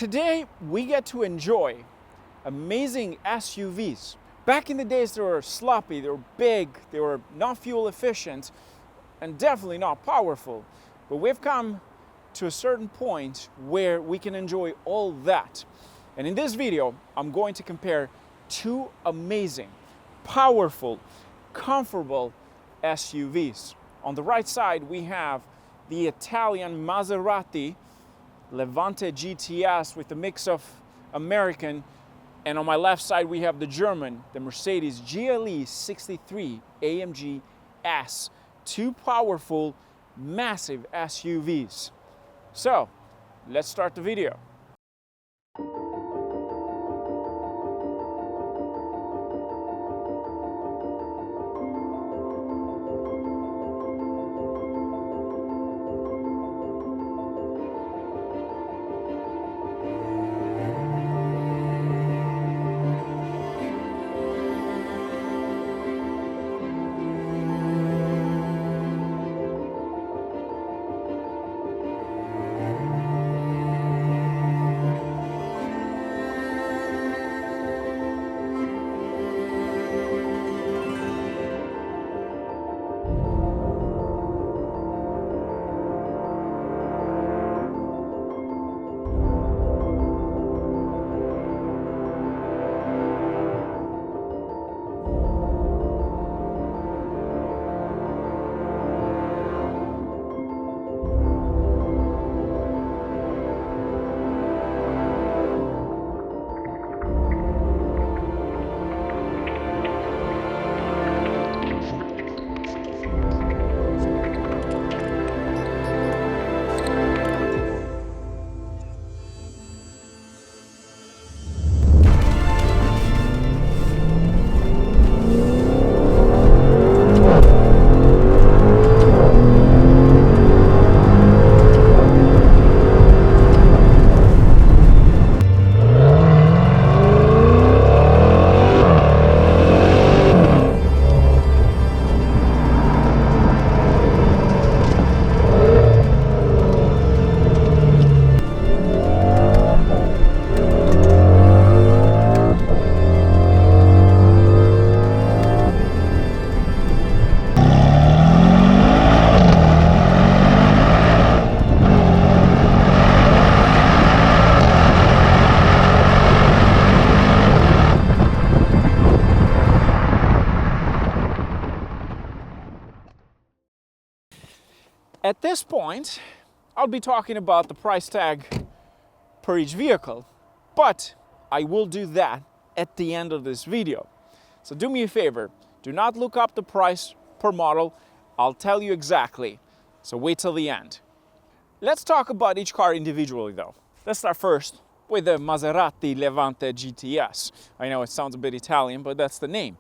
Today we get to enjoy amazing SUVs. Back in the days they were sloppy, they were big, they were not fuel efficient, and definitely not powerful. But we've come to a certain point where we can enjoy all that. And in this video, I'm going to compare two amazing, powerful, comfortable SUVs. On the right side, we have the Italian Maserati Levante GTS with a mix of American, and on my left side we have the German, the Mercedes GLE 63 AMG S. Two powerful, massive SUVs. So, let's start the video. At this point, I'll be talking about the price tag per each vehicle, but I will do that at the end of this video. So do me a favor, do not look up the price per model, I'll tell you exactly, so wait till the end. Let's talk about each car individually though. Let's start first with the Maserati Levante GTS. I know it sounds a bit Italian, but that's the name.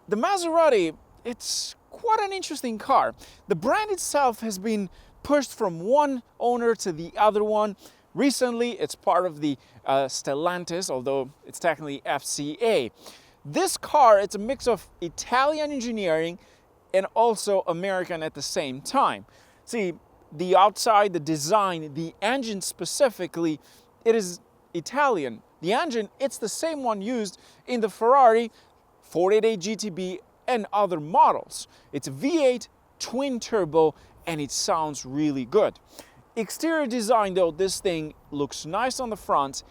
The Maserati, it's quite an interesting car. The brand itself has been pushed from one owner to the other one. Recently, it's part of the Stellantis, although it's technically FCA. This car, it's a mix of Italian engineering and also American at the same time. See, the outside, the design, the engine specifically, it is Italian. The engine, it's the same one used in the Ferrari 488 GTB and other models. It's a V8 twin turbo and it sounds really good. Exterior design though, this thing looks nice on the front,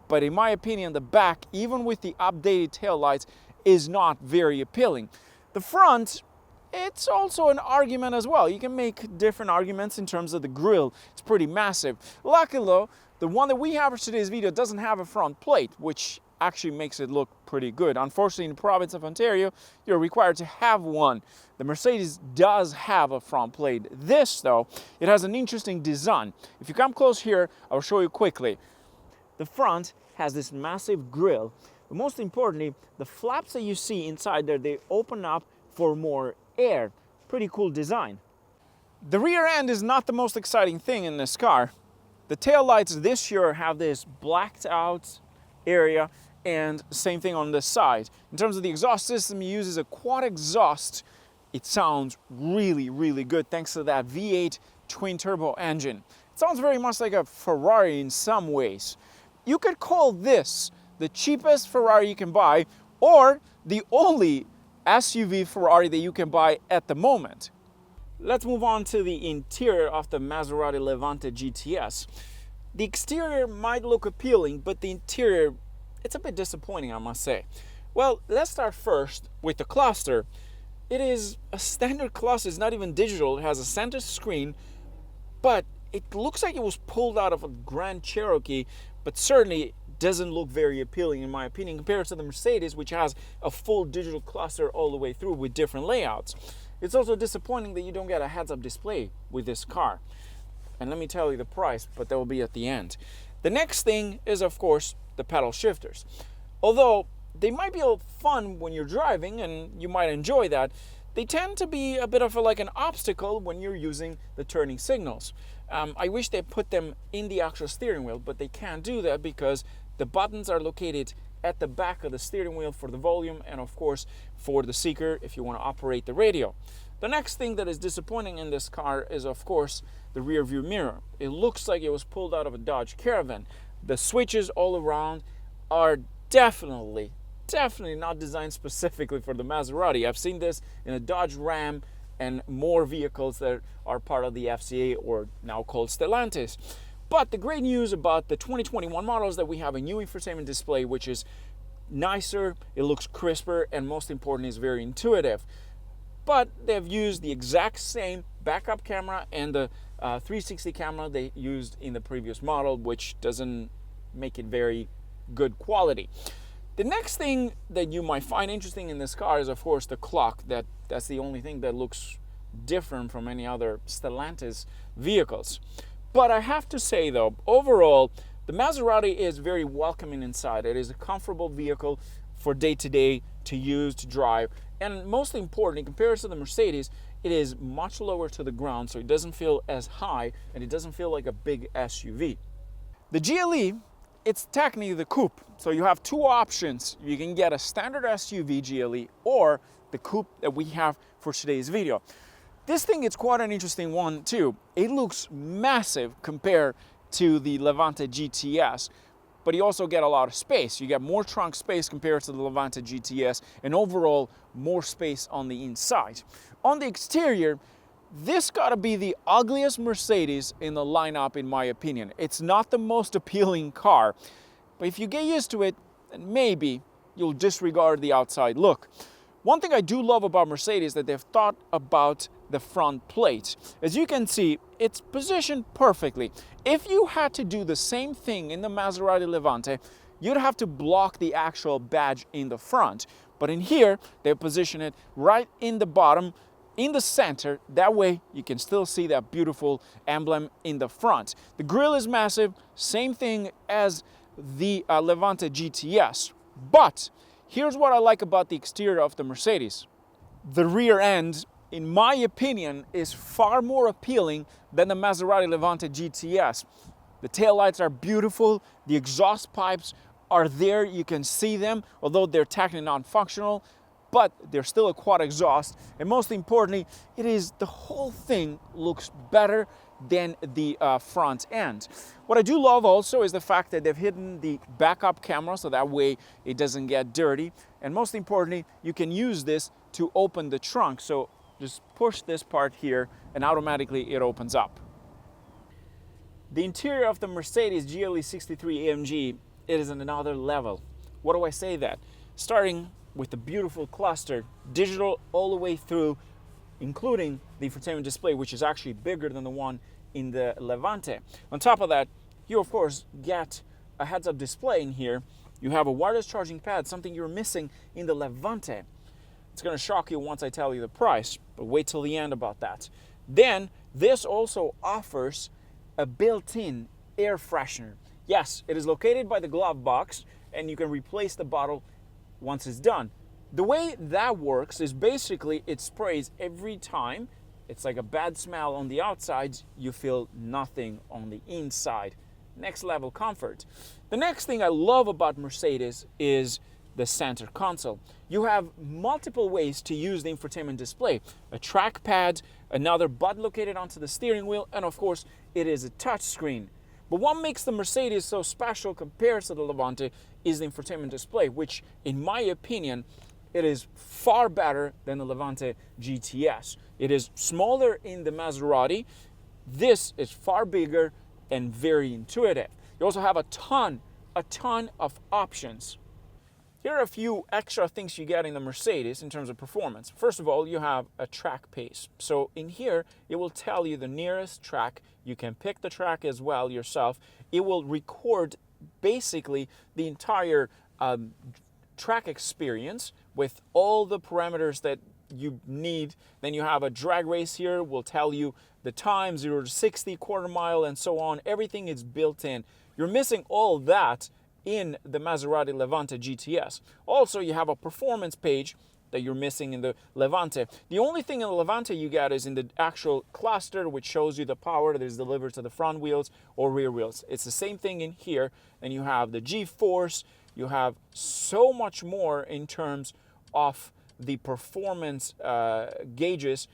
but in my opinion the back, even with the updated taillights, is not very appealing. The front, it's also an argument as well. You can make different arguments in terms of the grille. It's pretty massive. Luckily though, the one that we have for today's video doesn't have a front plate, which actually makes it look pretty good. Unfortunately, in the province of Ontario, you're required to have one. The Mercedes does have a front plate. This, though, it has an interesting design. If you come close here, I'll show you quickly. The front has this massive grille, but most importantly, the flaps that you see inside there, they open up for more air. Pretty cool design. The rear end is not the most exciting thing in this car. The taillights this year have this blacked out area, and same thing on this side. In terms of the exhaust system, it uses a quad exhaust. It sounds really, really good thanks to that V8 twin turbo engine. It sounds very much like a Ferrari in some ways. you could call this the cheapest Ferrari you can buy, or the only SUV Ferrari that you can buy at the moment. Let's move on to the interior of the Maserati Levante GTS. The exterior might look appealing, but the interior, it's a bit disappointing, I must say. Well, let's start first with the cluster. It is a standard cluster, it's not even digital. It has a center screen, but it looks like it was pulled out of a Grand Cherokee, but certainly doesn't look very appealing in my opinion compared to the Mercedes, which has a full digital cluster all the way through with different layouts. It's also disappointing that you don't get a heads-up display with this car. And let me tell you the price, but that will be at the end. The next thing is, of course, the pedal shifters. Although they might be a little fun when you're driving and you might enjoy that, they tend to be a bit of like an obstacle when you're using the turning signals. I wish they put them in the actual steering wheel, but they can't do that because the buttons are located at the back of the steering wheel for the volume and of course for the seeker if you want to operate the radio. The next thing that is disappointing in this car is of course the rear view mirror. It looks like it was pulled out of a Dodge Caravan. The switches all around are definitely not designed specifically for the Maserati. I've seen this in a Dodge Ram and more vehicles that are part of the FCA or now called Stellantis. But the great news about the 2021 models that we have a new infotainment display, which is nicer, it looks crisper, and most important, is very intuitive. But they've used the exact same backup camera and the 360 camera they used in the previous model, which doesn't make it very good quality. The next thing that you might find interesting in this car is, of course, the clock. That's the only thing that looks different from any other Stellantis vehicles. But I have to say, though, overall, the Maserati is very welcoming inside. It is a comfortable vehicle for day-to-day to use, to drive. And most importantly, compared to the Mercedes, it is much lower to the ground, so it doesn't feel as high, and it doesn't feel like a big SUV. The GLE, it's technically the coupe. So you have two options. You can get a standard SUV GLE or the coupe that we have for today's video. This thing is quite an interesting one too. It looks massive compared to the Levante GTS, but you also get a lot of space. You get more trunk space compared to the Levante GTS and overall more space on the inside. On the exterior, this gotta be the ugliest Mercedes in the lineup in my opinion. It's not the most appealing car, but if you get used to it, then maybe you'll disregard the outside look. One thing I do love about Mercedes is that they've thought about the front plate. As you can see, it's positioned perfectly. If you had to do the same thing in the Maserati Levante, you'd have to block the actual badge in the front. But in here, they position it right in the bottom, in the center. That way, you can still see that beautiful emblem in the front. The grille is massive, same thing as the Levante GTS. But here's what I like about the exterior of the Mercedes. The rear end, in my opinion, is far more appealing than the Maserati Levante GTS. The taillights are beautiful, the exhaust pipes are there, you can see them, although they're technically non-functional, but they're still a quad exhaust. And most importantly, the whole thing looks better than the front end. What I do love also is the fact that they've hidden the backup camera so that way it doesn't get dirty. And most importantly, you can use this to open the trunk. So just push this part here and automatically it opens up. The interior of the Mercedes GLE 63 AMG, it is on another level. What do I say that? Starting with the beautiful cluster, digital all the way through, including the infotainment display, which is actually bigger than the one in the Levante. On top of that, you of course get a heads-up display in here. You have a wireless charging pad, something you're missing in the Levante. It's going to shock you once I tell you the price, but wait till the end about that. Then, this also offers a built-in air freshener. Yes, it is located by the glove box, and you can replace the bottle once it's done. The way that works is basically it sprays every time. It's like a bad smell on the outside, you feel nothing on the inside. Next level comfort. The next thing I love about Mercedes is the center console. You have multiple ways to use the infotainment display. A trackpad, another button located onto the steering wheel, and of course, it is a touch screen. But what makes the Mercedes so special compared to the Levante is the infotainment display, which in my opinion, it is far better than the Levante GTS. It is smaller in the Maserati. This is far bigger and very intuitive. You also have a ton of options. Here are a few extra things you get in the Mercedes in terms of performance. First of all, you have a track pace. So in here, it will tell you the nearest track. You can pick the track as well yourself. It will record basically the entire track experience with all the parameters that you need. Then you have a drag race here, will tell you the time, 0 to 60, quarter mile, and so on. Everything is built in. You're missing all that in the Maserati Levante GTS. Also, you have a performance page that you're missing in the Levante. The only thing in the Levante you get is in the actual cluster, which shows you the power that is delivered to the front wheels or rear wheels. It's the same thing in here. And you have the G-force. You have so much more in terms of the performance gauges,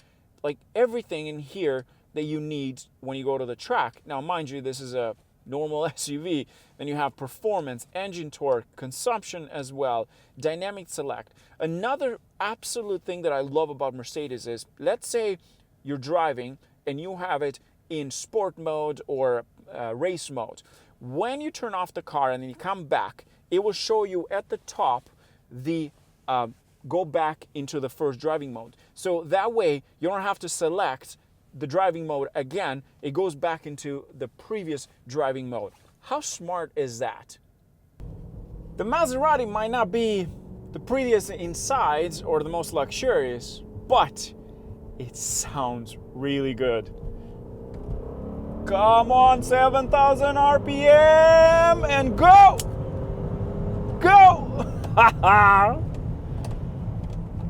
like everything in here that you need when you go to the track. Now, mind you, this is a normal SUV. Then you have performance, engine torque, consumption as well, dynamic select. Another absolute thing that I love about Mercedes is, let's say you're driving and you have it in sport mode or race mode. When you turn off the car and then you come back, it will show you at the top the go back into the first driving mode. So that way you don't have to select the driving mode again. It goes back into the previous driving mode. How smart is that? The Maserati might not be the prettiest inside or the most luxurious, but it sounds really good. Come on, 7,000 RPM and go! Go!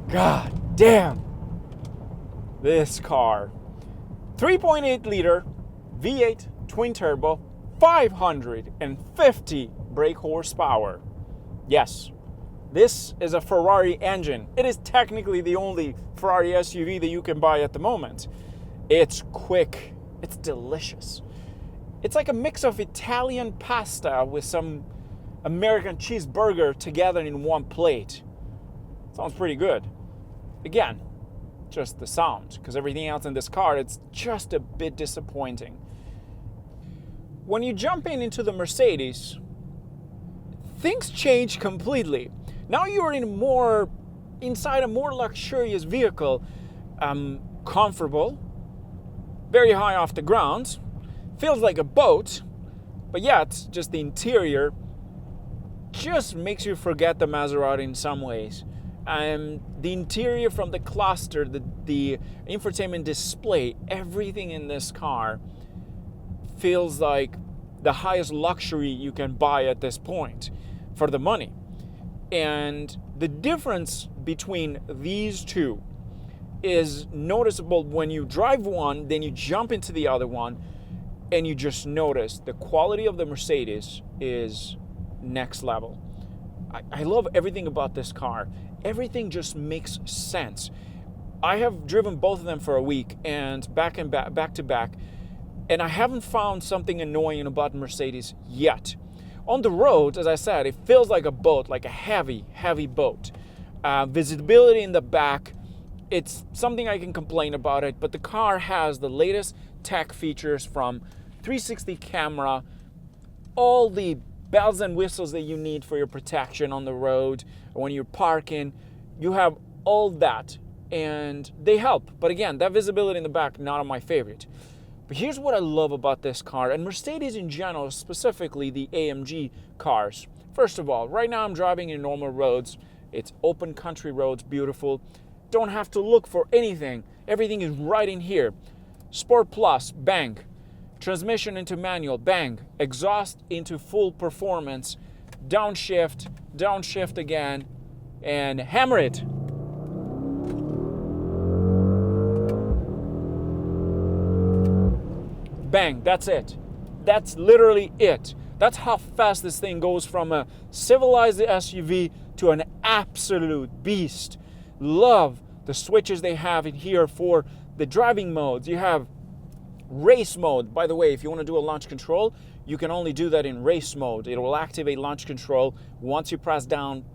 God damn. This car. 3.8 liter V8 twin turbo, 550 brake horsepower. Yes, this is a Ferrari engine. It is technically the only Ferrari SUV that you can buy at the moment. It's quick, it's delicious. It's like a mix of Italian pasta with some American cheeseburger together in one plate. Sounds pretty good. Again, just the sound, because everything else in this car, it's just a bit disappointing. When you jump into the Mercedes, things change completely. Now you're inside a more luxurious vehicle, comfortable, very high off the ground, feels like a boat, but yet just the interior just makes you forget the Maserati in some ways. The interior from the cluster, the infotainment display, everything in this car feels like the highest luxury you can buy at this point for the money. And the difference between these two is noticeable when you drive one, then you jump into the other one, and you just notice the quality of the Mercedes is next level. I love everything about this car. Everything just makes sense. I have driven both of them for a week and back to back, and I haven't found something annoying about Mercedes yet. On the road, as I said, it feels like a boat, like a heavy boat. Visibility in the back, it's something I can complain about it, but the car has the latest tech features from 360 camera, all the bells and whistles that you need for your protection on the road. When you're parking, you have all that, and they help. But again, that visibility in the back, not my favorite. But here's what I love about this car, and Mercedes in general, specifically the AMG cars. First of all, right now I'm driving in normal roads. It's open country roads, beautiful. Don't have to look for anything. Everything is right in here. Sport Plus, bang. Transmission into manual, bang. Exhaust into full performance. Downshift again, and hammer it. Bang, that's it. That's literally it. That's how fast this thing goes from a civilized SUV to an absolute beast. Love the switches they have in here for the driving modes. You have race mode. By the way, if you want to do a launch control, you can only do that in race mode. It will activate launch control once you press down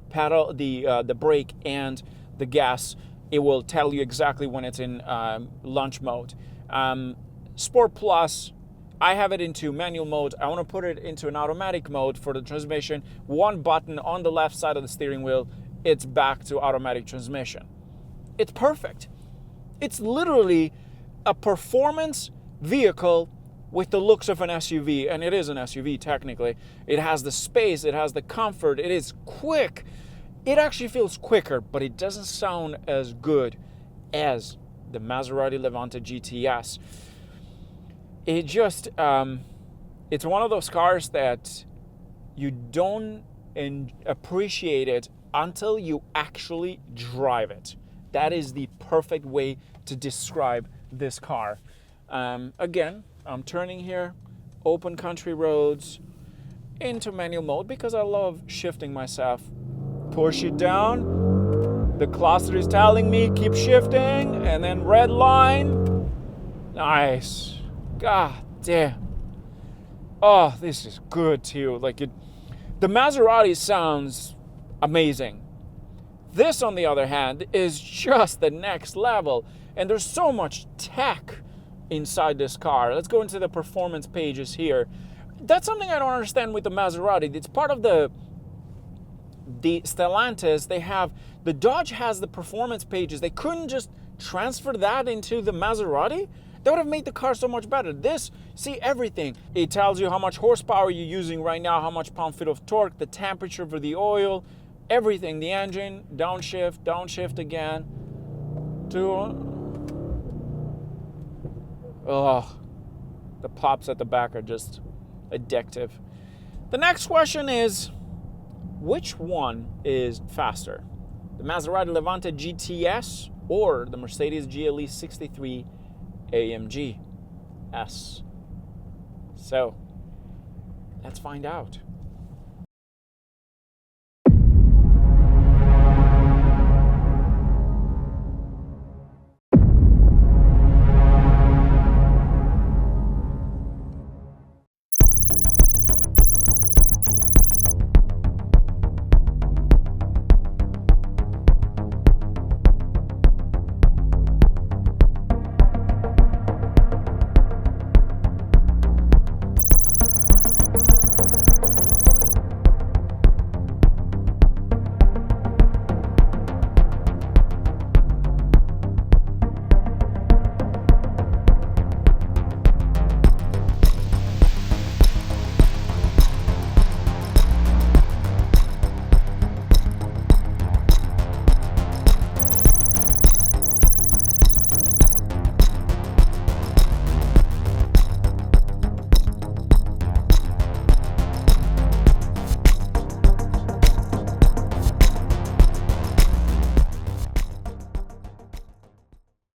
pedal, the brake and the gas. It will tell you exactly when it's in launch mode. Sport Plus, I have it into manual mode. I want to put it into an automatic mode for the transmission. One button on the left side of the steering wheel, it's back to automatic transmission. It's perfect. It's literally a performance vehicle with the looks of an SUV, and it is an SUV technically. It has the space, it has the comfort, it is quick. It actually feels quicker, but it doesn't sound as good as the Maserati Levante GTS. It just, it's one of those cars that you don't appreciate it until you actually drive it. That is the perfect way to describe this car. Again, I'm turning here, open country roads, into manual mode because I love shifting myself. Push it down. The cluster is telling me keep shifting, and then red line. Nice. God damn. Oh, this is good too. Like the Maserati sounds amazing. This, on the other hand, is just the next level, and there's so much tech inside this car. Let's go into the performance pages here. That's something I don't understand with the Maserati. It's part of the Stellantis. They have, the Dodge has the performance pages. They couldn't just transfer that into the Maserati? That would have made the car so much better. This, see everything. It tells you how much horsepower you're using right now, how much pound-feet of torque, the temperature for the oil, everything. The engine, downshift again. Oh, the pops at the back are just addictive. The next question is, which one is faster? The Maserati Levante GTS or the Mercedes GLE 63 AMG S? So, let's find out.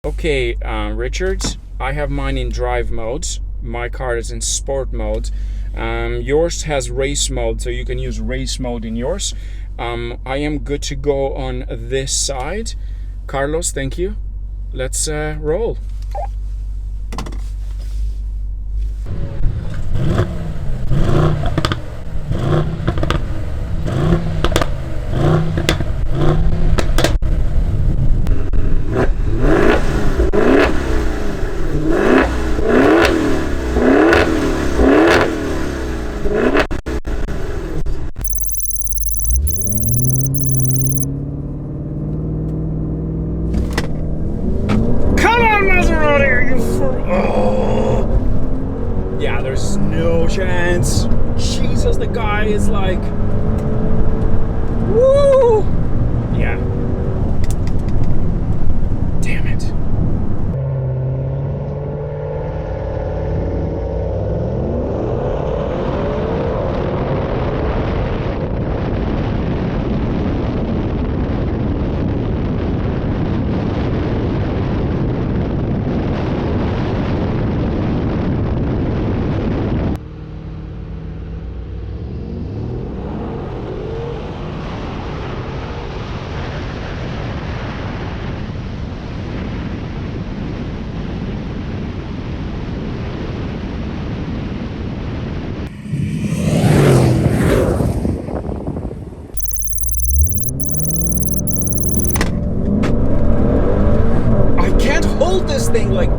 Okay, Richards, I have mine in drive mode. My car is in sport mode. Yours has race mode, so you can use race mode in yours. I am good to go on this side. Carlos, thank you. Let's roll. Oh, yeah, there's no chance. Jesus, the guy is like, woo! Yeah. Damn it.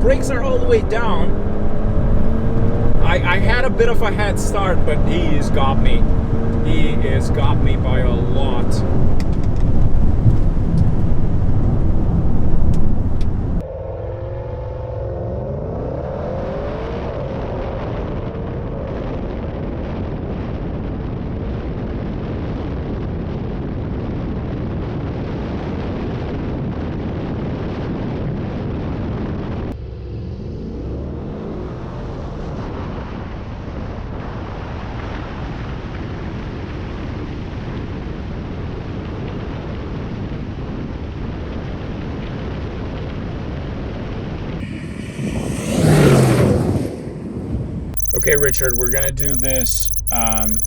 brakes are all the way down. I had a bit of a head start, but he has got me. He has got me by a lot. Okay, Richard, we're gonna do this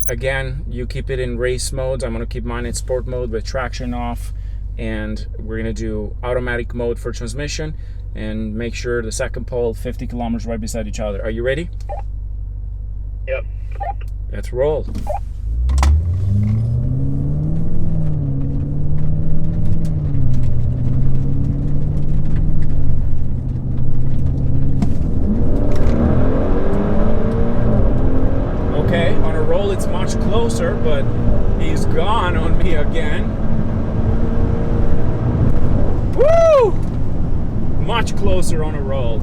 again. You keep it in race mode. I'm gonna keep mine in sport mode with traction off, and we're gonna do automatic mode for transmission and make sure the second pole 50 kilometers right beside each other. Are you ready? Yep. Let's roll. Okay, on a roll it's much closer, but he's gone on me again. Woo! Much closer on a roll.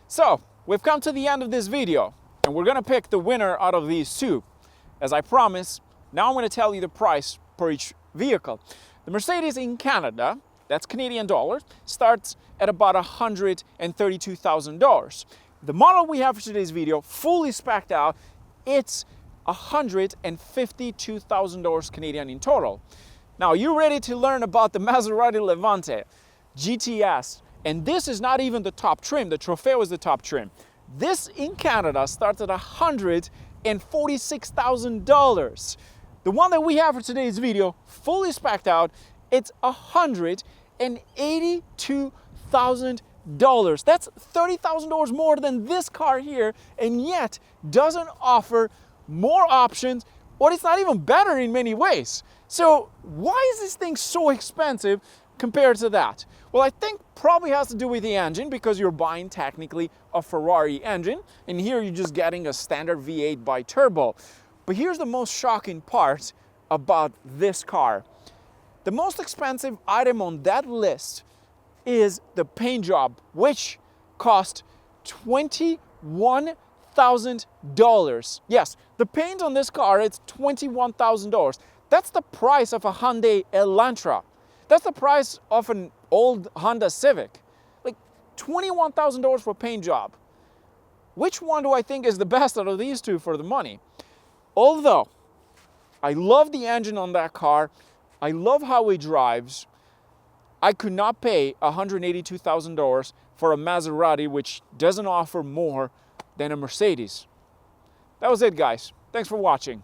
So, we've come to the end of this video, and we're gonna pick the winner out of these two. As I promised, now I'm gonna tell you the price per each vehicle. The Mercedes in Canada, that's Canadian dollars, starts at about $132,000. The model we have for today's video, fully spec'd out, it's $152,000 Canadian in total. Now, you ready to learn about the Maserati Levante GTS? And this is not even the top trim. The Trofeo is the top trim. This in Canada starts at $146,000. The one that we have for today's video, fully spec'd out, it's $182,000. That's $30,000 more than this car here, and yet doesn't offer more options, or it's not even better in many ways. So why is this thing so expensive compared to that? Well, I think probably has to do with the engine, because you're buying technically a Ferrari engine, and here you're just getting a standard V8 bi-turbo. But here's the most shocking part about this car. The most expensive item on that list is the paint job, which cost $21,000. Yes, the paint on this car, it's $21,000. That's the price of a Hyundai Elantra. That's the price of an old Honda Civic. Like $21,000 for a paint job. Which one do I think is the best out of these two for the money? Although I love the engine on that car, I love how it drives, I could not pay $182,000 for a Maserati, which doesn't offer more than a Mercedes. That was it, guys. Thanks for watching.